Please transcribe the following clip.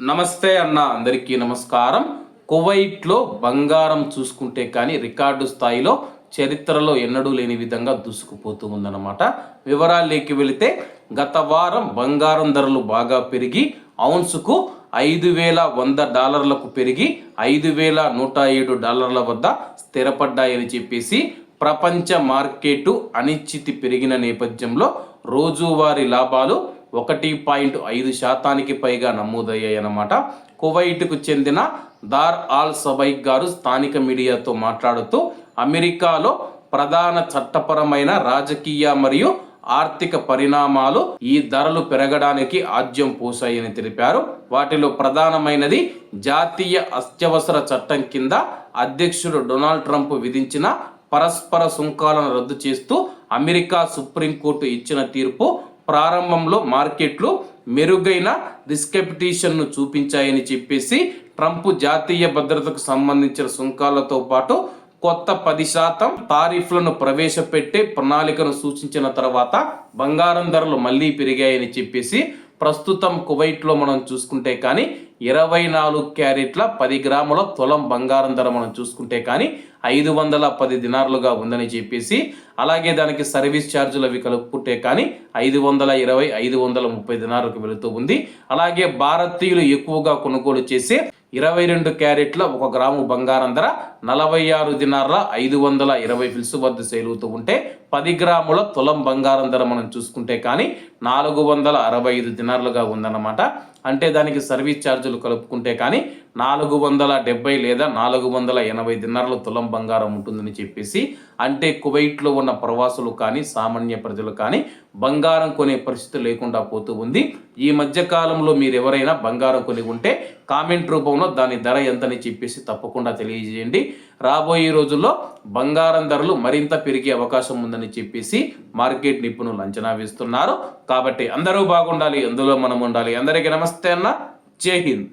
నమస్తే అన్న, అందరికీ నమస్కారం. కువైట్లో బంగారం చూసుకుంటే కానీ రికార్డు స్థాయిలో చరిత్రలో ఎన్నడూ లేని విధంగా దూసుకుపోతూ ఉందన్నమాట. వివరాల్లోకి వెళితే గత వారం బంగారం ధరలు బాగా పెరిగి ఔన్సుకు $5,100 పెరిగి $5,107 వద్ద స్థిరపడ్డాయని చెప్పేసి ప్రపంచ మార్కెట్ అనిశ్చితి పెరిగిన నేపథ్యంలో రోజువారీ లాభాలు 1.5% పైగా నమోదయ్యాయన్నమాట. కువైట్కు చెందిన దార్ ఆల్ సబైక్ గారు స్థానిక మీడియాతో మాట్లాడుతూ అమెరికాలో ప్రధాన చట్టపరమైన రాజకీయ మరియు ఆర్థిక పరిణామాలు ఈ ధరలు పెరగడానికి ఆజ్యం పోసాయని తెలిపారు. వాటిలో ప్రధానమైనది జాతీయ అత్యవసర చట్టం కింద అధ్యక్షుడు డొనాల్డ్ ట్రంప్ విధించిన పరస్పర సుంకాలను రద్దు చేస్తూ అమెరికా సుప్రీంకోర్టు ఇచ్చిన తీర్పు ప్రారంభంలో మార్కెట్లు మెరుగైన రిస్కెప్టిషన్ను చూపించాయని చెప్పేసి ట్రంప్ జాతీయ భద్రతకు సంబంధించిన సుంకాలతో పాటు కొత్త 10% తారీఫ్లను ప్రవేశపెట్టే ప్రణాళికను సూచించిన తర్వాత బంగారం ధరలు మళ్ళీ పెరిగాయని చెప్పేసి ప్రస్తుతం కువైట్లో మనం చూసుకుంటే కానీ 24 క్యారెట్ల 10 గ్రాముల తులం బంగారం ధర మనం చూసుకుంటే కానీ 510 దినార్లుగా ఉందని చెప్పేసి, అలాగే దానికి సర్వీస్ ఛార్జీలు అవి కలుపుకుంటే కానీ 520 530 దినార్లకు వెళుతూ ఉంది. అలాగే భారతీయులు ఎక్కువగా కొనుగోలు చేసే 22 క్యారెట్ల 1 గ్రాము బంగారం ధర 46 దినార్ల 520 ఫిల్స్ వద్ద సేల్ అవుతూ ఉంటే 10 గ్రాముల తులం బంగారం ధర మనం చూసుకుంటే కానీ 465 దినార్లుగా ఉందన్నమాట. అంటే దానికి సర్వీస్ ఛార్జీలు కలుపుకుంటే కానీ 470 లేదా 480 దినార్ల తులం బంగారం ఉంటుందని చెప్పేసి, అంటే కువైట్లో ఉన్న ప్రవాసులు కానీ సామాన్య ప్రజలు కానీ బంగారం కొనే పరిస్థితి లేకుండా పోతూ ఉంది. ఈ మధ్య కాలంలో మీరు ఎవరైనా బంగారం కొని ఉంటే కామెంట్ రూపంలో దాని ధర ఎంతని చెప్పేసి తప్పకుండా తెలియజేయండి. రాబోయే రోజుల్లో బంగారం ధరలు మరింత పెరిగే అవకాశం ఉందని చెప్పేసి మార్కెట్ నిపుణులు అంచనా వేస్తున్నారు. కాబట్టి అందరూ బాగుండాలి, అందులో మనం ఉండాలి. అందరికీ నమస్తే అన్న, జై హింద్.